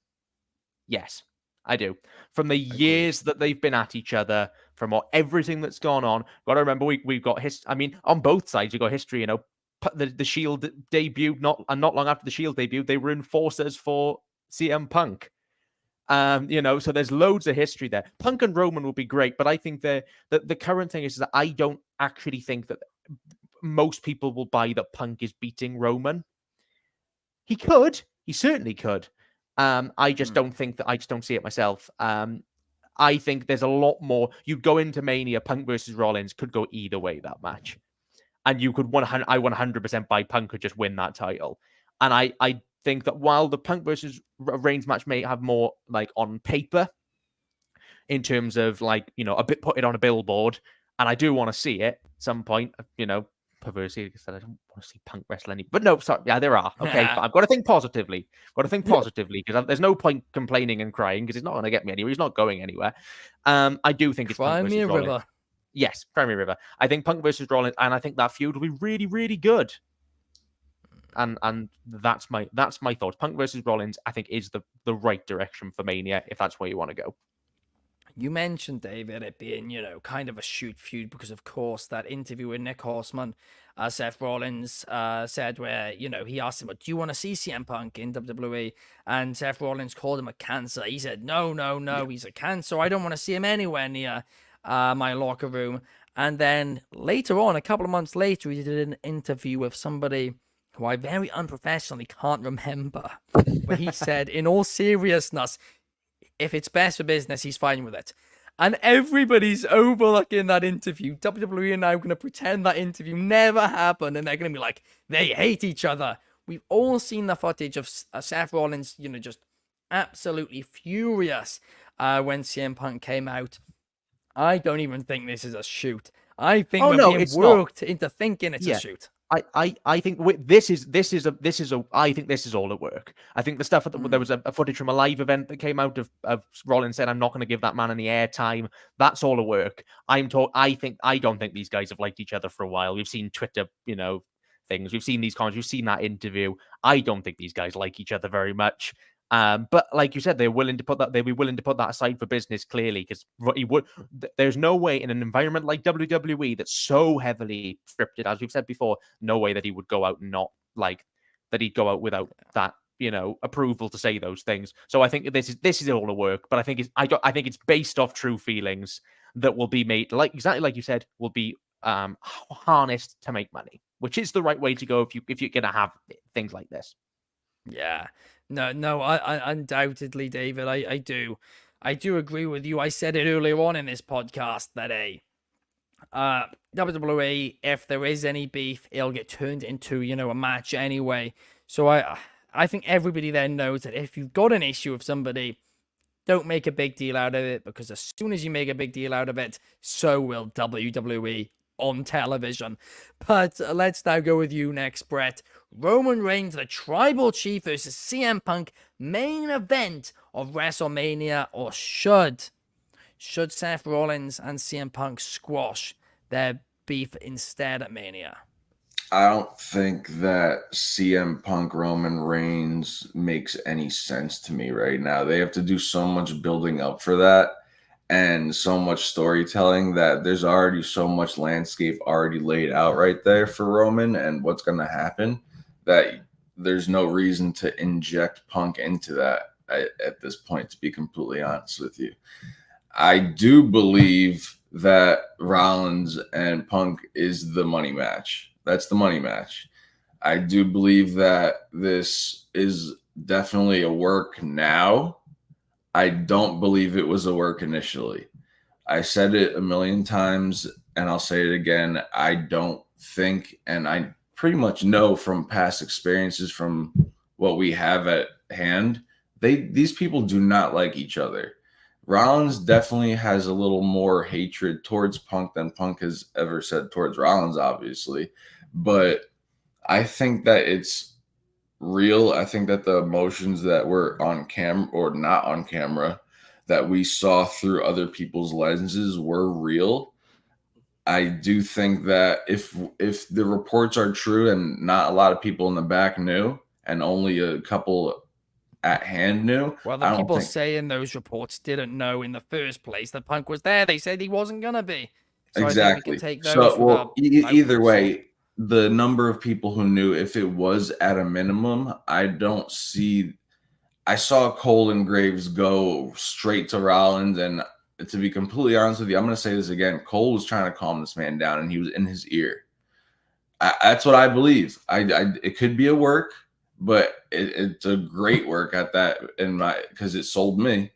Yes, I do. From the years that they've been at each other, from everything that's gone on. Got to remember, we've got history. I mean, on both sides, you've got history. The Shield debuted not long after the Shield debuted. They were enforcers for CM Punk. So there's loads of history there. Punk and Roman will be great, but I think the current thing is that I don't actually think that most people will buy that Punk is beating Roman. He certainly could. I just don't think that. I just don't see it myself. I think there's a lot more. You go into Mania, Punk versus Rollins could go either way that match, and you could 100% buy Punk could just win that title. And I think that while the Punk versus Reigns match may have more on paper, in terms of a bit put it on a billboard, and I do want to see it at some point. Perversely, because I don't want to see Punk wrestle any. But no, sorry, yeah, there are. Okay, but I've got to think positively. Because there's no point complaining and crying because it's not going to get me anywhere. He's not going anywhere. I do think it's Punk versus Rollins. River. Yes, Crimea River. I think Punk versus Rollins, and I think that feud will be really, really good. And that's my thoughts. Punk versus Rollins, I think, is the right direction for Mania if that's where you want to go. You mentioned, David, it being, kind of a shoot feud because, of course, that interview with Nick Horseman, Seth Rollins said where, he asked him, do you want to see CM Punk in WWE? And Seth Rollins called him a cancer. He said, no, he's a cancer. I don't want to see him anywhere near my locker room. And then later on, a couple of months later, he did an interview with somebody who I very unprofessionally can't remember, where he said, in all seriousness, if it's best for business, he's fine with it. And everybody's overlooking that interview. WWE are now going to pretend that interview never happened, and they're going to be like, they hate each other. We've all seen the footage of Seth Rollins, just absolutely furious when CM Punk came out. I don't even think this is a shoot. I think we're being worked into thinking it's a shoot. I think this is I think this is all at work. I think the stuff there was a footage from a live event that came out of Rollins saying, I'm not going to give that man any airtime. That's all at work. I don't think these guys have liked each other for a while. We've seen Twitter, things. We've seen these comments. We've seen that interview. I don't think these guys like each other very much. But like you said, they'll be willing to put that aside for business, clearly, because there's no way in an environment like WWE that's so heavily scripted, as we've said before, no way that he would go out and not that he'd go out without that, approval to say those things. So I think this is all a work, but I think it's based off true feelings that will be made, exactly like you said, will be harnessed to make money, which is the right way to go if you're gonna have things like this. Yeah. No, I undoubtedly, David, I do agree with you. I said it earlier on in this podcast that WWE, if there is any beef, it'll get turned into, a match anyway. So I think everybody then knows that if you've got an issue with somebody, don't make a big deal out of it, because as soon as you make a big deal out of it, so will WWE on television. But let's now go with you next, Brett. Roman Reigns, the Tribal Chief versus CM Punk, main event of WrestleMania, or should Seth Rollins and CM Punk squash their beef instead at Mania? I don't think that CM Punk Roman Reigns makes any sense to me right now. They have to do so much building up for that and so much storytelling that there's already so much landscape already laid out right there for Roman and what's going to happen, that there's no reason to inject Punk into that at this point, to be completely honest with you. I do believe that Rollins and Punk is the money match. That's the money match. I do believe that this is definitely a work now. I don't believe it was a work initially. I said it a million times, and I'll say it again. I don't think, and I pretty much know from past experiences, from what we have at hand, these people do not like each other. Rollins definitely has a little more hatred towards Punk than Punk has ever said towards Rollins, obviously. But I think that it's real. I think that the emotions that were on camera or not on camera that we saw through other people's lenses were real. I do think that if the reports are true and not a lot of people in the back knew and only a couple at hand knew. Well, the people saying those reports didn't know in the first place that Punk was there. They said he wasn't going to be. So exactly. Either way, the number of people who knew, if it was at a minimum, I saw Cole and Graves go straight to Rollins, and to be completely honest with you, I'm going to say this again. Cole was trying to calm this man down, and he was in his ear. That's what I believe. It could be a work, but it's a great work at that because it sold me.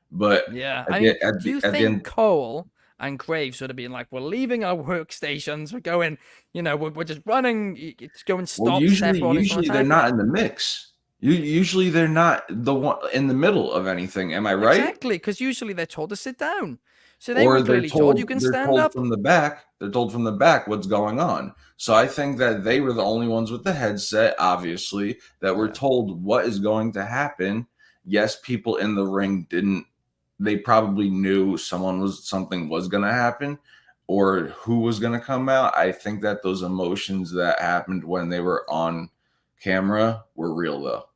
But yeah, do you think Cole and Graves would have been like, we're leaving our workstations, we're going, we're just running, it's going stop. Well, usually they're not in the mix. Usually they're not the one in the middle of anything. Am I right? Exactly, because usually they're told to sit down. So they were clearly told you can stand up. From the back. They're told from the back what's going on. So I think that they were the only ones with the headset, obviously, that were told what is going to happen. Yes, people in the ring didn't. They probably knew something was going to happen or who was going to come out. I think that those emotions that happened when they were on camera were real, though.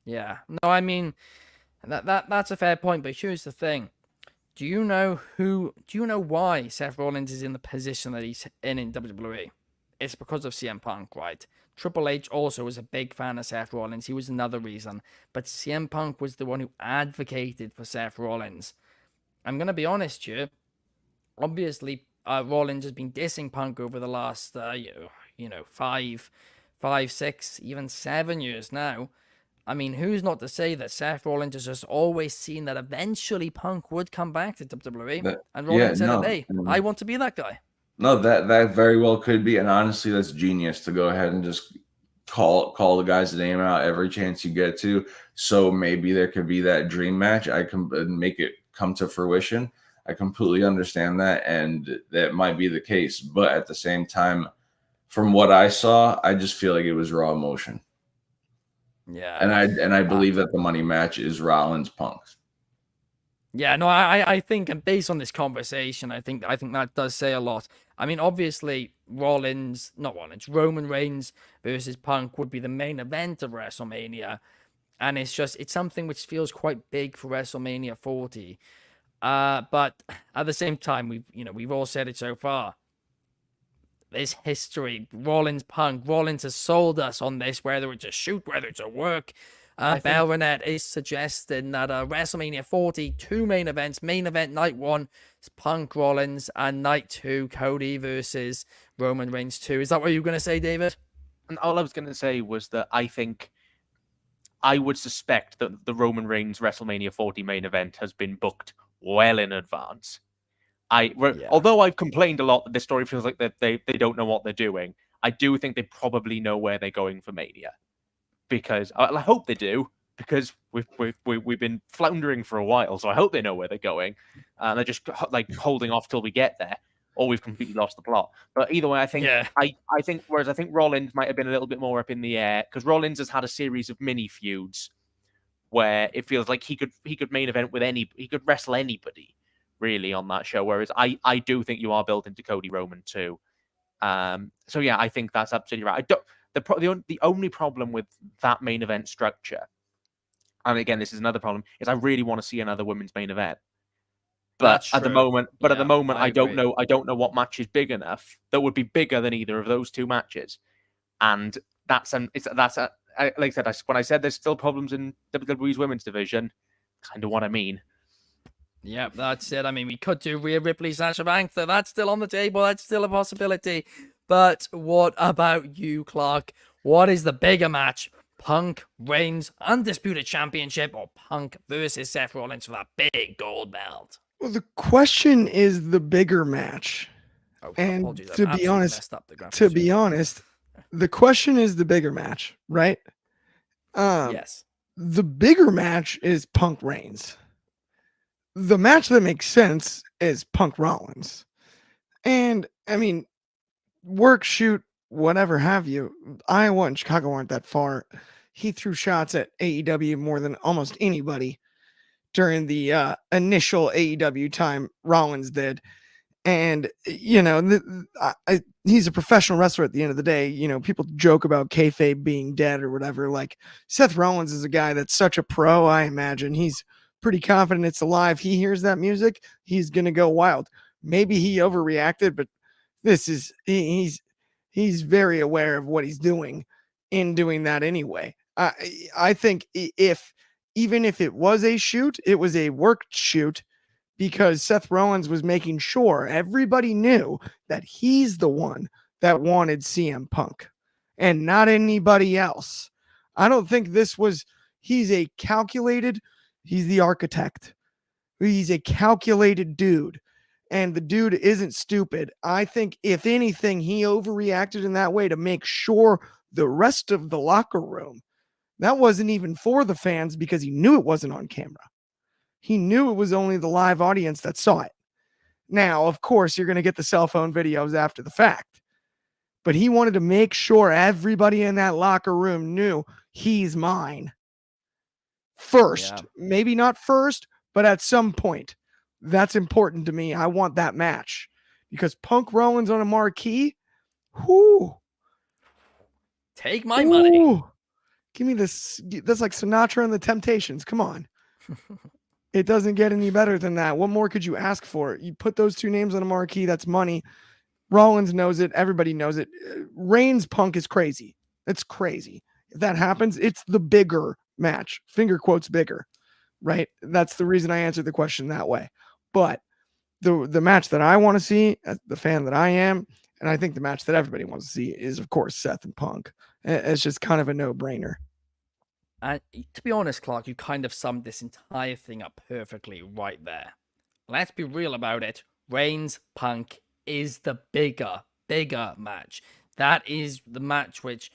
Yeah. No, I mean, that's a fair point, but here's the thing. Do you know why Seth Rollins is in the position that he's in WWE? It's because of CM Punk, right? Triple H also was a big fan of Seth Rollins. He was another reason. But CM Punk was the one who advocated for Seth Rollins. I'm going to be honest here. Obviously, Rollins has been dissing Punk over the last, 5, 6, even 7 years now. I mean, who's not to say that Seth Rollins has just always seen that eventually Punk would come back to WWE? And Rollins said, hey, I want to be that guy. No, that very well could be. And honestly, that's genius to go ahead and just call the guy's name out every chance you get to. So maybe there could be that dream match. I can make it come to fruition. I completely understand that, and that might be the case. But at the same time, from what I saw, I just feel like it was raw emotion. Yeah, and I believe that the money match is Rollins Punk. Yeah, no, I think, and based on this conversation, I think that does say a lot. I mean, obviously, Roman Reigns versus Punk would be the main event of WrestleMania, and it's something which feels quite big for WrestleMania 40. But at the same time, we've all said it so far. There's history. Rollins has sold us on this, whether it's a shoot, whether it's a work. Belronet is suggesting that WrestleMania 40, 2 main events. Main event night 1 is Punk Rollins, and night 2 Cody versus Roman Reigns 2. Is that what you were going to say, David? And all I was going to say was that I would suspect that the Roman Reigns WrestleMania 40 main event has been booked well in advance. Although I've complained a lot that this story feels like that they don't know what they're doing, I do think they probably know where they're going for Mania. Because I hope they do, because we've been floundering for a while, so I hope they know where they're going, and they're just like holding off till we get there, or we've completely lost the plot. But either way, I think I think Rollins might have been a little bit more up in the air, because Rollins has had a series of mini feuds where it feels like he could main event with he could wrestle anybody really on that show. Whereas I do think you are built into Cody Roman too. So yeah, I think that's absolutely right. The only problem with that main event structure, and again, this is another problem, is I really want to see another women's main event. But at the moment, I don't know what match is big enough that would be bigger than either of those two matches. And like I said, when I said there's still problems in WWE's women's division, kind of what I mean. Yeah, that's it. I mean, we could do Rhea Ripley, Sasha Banks. That's still on the table. That's still a possibility. But what about you, Clark? What is the bigger match? Punk Reigns Undisputed Championship, or Punk versus Seth Rollins for that big gold belt? Well, the question is the bigger match. And to be honest, the question is the bigger match, right? Yes. The bigger match is Punk Reigns. The match that makes sense is Punk Rollins. And I mean, work, shoot, whatever have you. Iowa and Chicago aren't that far. He threw shots at AEW more than almost anybody during the initial AEW time. Rollins did. And, he's a professional wrestler at the end of the day. People joke about kayfabe being dead or whatever. Like, Seth Rollins is a guy that's such a pro, I imagine. He's pretty confident it's alive. He hears that music, he's going to go wild. Maybe he overreacted, but he's very aware of what he's doing in doing that anyway. I think even if it was a shoot, it was a worked shoot, because Seth Rollins was making sure everybody knew that he's the one that wanted CM Punk and not anybody else. I don't think he's the architect. He's a calculated dude. And the dude isn't stupid. I think, if anything, he overreacted in that way to make sure the rest of the locker room, that wasn't even for the fans, because he knew it wasn't on camera. He knew it was only the live audience that saw it. Now, of course, you're going to get the cell phone videos after the fact. But he wanted to make sure everybody in that locker room knew he's mine. First. Yeah. Maybe not first, but at some point. That's important to me. I want that match, because Punk Rollins on a marquee. Whoo! Take my money. Give me this. That's like Sinatra and the Temptations. Come on. It doesn't get any better than that. What more could you ask for? You put those two names on a marquee, that's money. Rollins knows it. Everybody knows it. Reigns Punk is crazy. It's crazy. If that happens, it's the bigger match. Finger quotes bigger, right? That's the reason I answered the question that way. But the match that I want to see, as the fan that I am, and I think the match that everybody wants to see is, of course, Seth and Punk. It's just kind of a no-brainer. And to be honest, Clark, you kind of summed this entire thing up perfectly right there. Let's be real about it. Reigns Punk is the bigger match. That is the match which,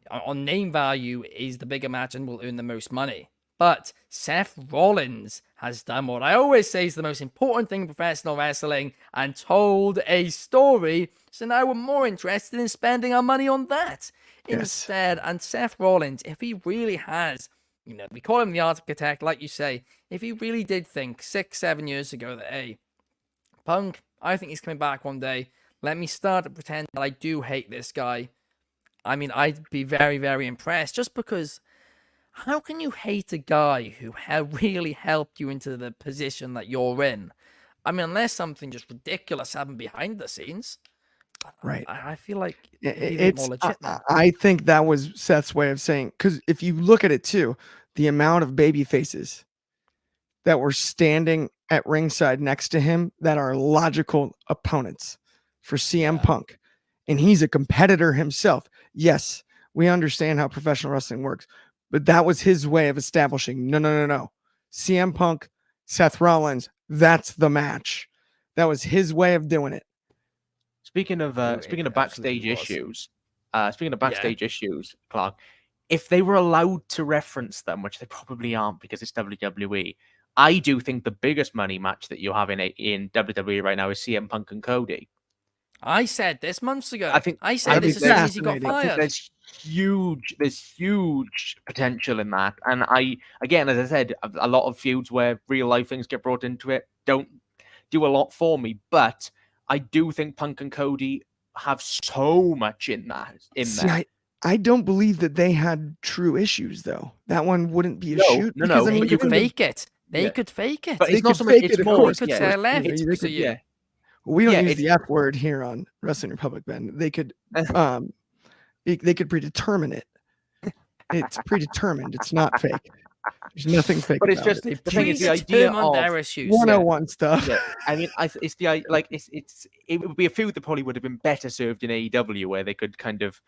on name value, is the bigger match and will earn the most money. But Seth Rollins has done what I always say is the most important thing in professional wrestling and told a story. So now we're more interested in spending our money on that instead. And Seth Rollins, if he really has, we call him the architect, like you say, if he really did think 6-7 years ago that, hey, Punk, I think he's coming back one day. Let me start to pretend that I do hate this guy. I mean, I'd be very, very impressed just because how can you hate a guy who really helped you into the position that you're in? I mean, unless something just ridiculous happened behind the scenes. Right. I feel like it's more legit. I think that was Seth's way of saying, because if you look at it too, the amount of baby faces that were standing at ringside next to him that are logical opponents for CM Punk. And he's a competitor himself. Yes, we understand how professional wrestling works, but that was his way of establishing, no. CM Punk, Seth Rollins, that's the match. That was his way of doing it. Speaking of backstage issues, Clark, if they were allowed to reference them, which they probably aren't because it's WWE, I do think the biggest money match that you have in WWE right now is CM Punk and Cody. I said this months ago. I said this as soon as he got fired. There's huge potential in that. And again, as I said, a lot of feuds where real life things get brought into it don't do a lot for me. But I do think Punk and Cody have so much in there. I don't believe that they had true issues, though. That one wouldn't be a shoot. No. They could fake it. They could fake it. But it's not so much. It's more. They could say left to you. We don't use the F word here on Wrestling Republic, Ben. They could they could predetermine it. It's predetermined. It's not fake. There's nothing fake. But it's just the thing is the idea of their issues. 101 stuff. Yeah. I mean, it's the it would be a feud that probably would have been better served in AEW, where they could kind of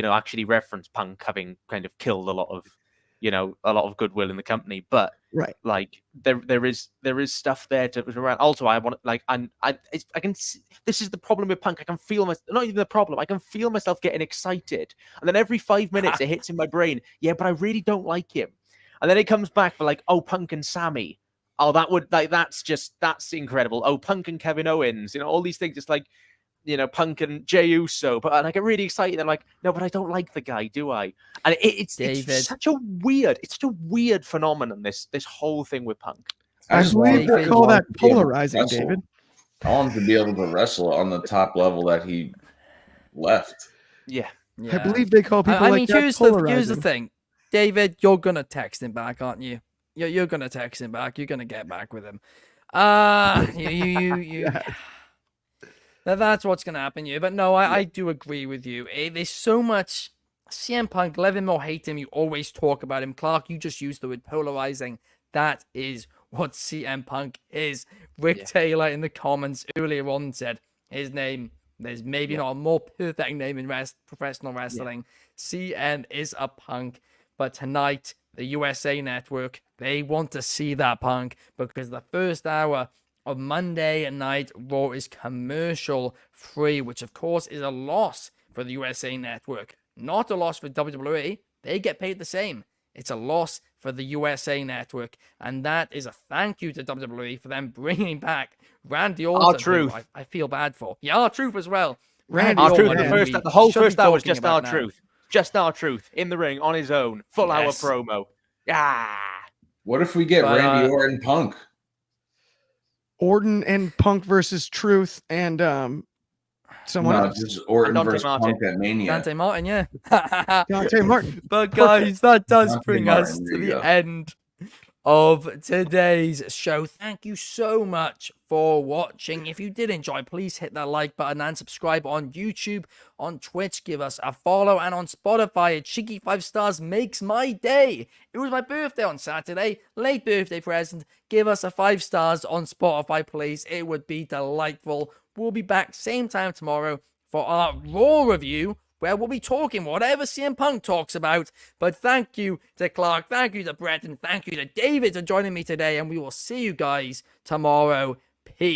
actually reference Punk having kind of killed a lot of goodwill in the company. But like there is stuff there to around. Also, I want I can see, this is the problem with Punk. I can feel not even the problem. I can feel myself getting excited, and then every 5 minutes it hits in my brain. Yeah, but I really don't like him. And then it comes back for Punk and Sammy. Oh, that's incredible. Oh, Punk and Kevin Owens. All these things. It's like, Punk and Jey Uso. But I get really excited. I'm like, no, but I don't like the guy, do I? And it's such a weird phenomenon. This whole thing with Punk. I believe they call that polarizing, David. I want him to be able to wrestle on the top level that he left. Yeah. I believe they call people polarizing. Here's the thing. David, you're going to text him back, aren't you? You're going to text him back. You're going to get back with him. That's what's going to happen here. But no, I do agree with you. There's so much CM Punk, love him or hate him, you always talk about him. Clark, you just used the word polarizing. That is what CM Punk is. Rick Taylor in the comments earlier on said his name, there's maybe not a more perfect name in professional wrestling. CM is a Punk. But tonight, the USA Network, they want to see that Punk because the first hour of Monday night Raw is commercial free, which of course is a loss for the USA Network. Not a loss for WWE. They get paid the same. It's a loss for the USA Network. And that is a thank you to WWE for them bringing back Randy Orton. R-Truth. I feel bad for. Yeah, R-Truth as well. Randy Orton. The whole first hour was just R-Truth. Just R-Truth in the ring on his own. Full hour promo. What if we get Randy Orton Punk? Orton and Punk versus Truth and someone else. Just Orton versus Punk at Mania. Dante Martin, Dante Martin. But guys, that does bring us to the end of today's show. Thank you so much for watching. If you did enjoy, please hit that like button and subscribe on YouTube, on Twitch, give us a follow, and on Spotify. A cheeky 5 stars makes my day. It was my birthday on Saturday, late birthday present. Give us a 5 stars on Spotify, please. It would be delightful. We'll be back same time tomorrow for our Raw review, where we'll be talking whatever CM Punk talks about. But thank you to Clark, thank you to Brett, and thank you to David for joining me today, and we will see you guys tomorrow.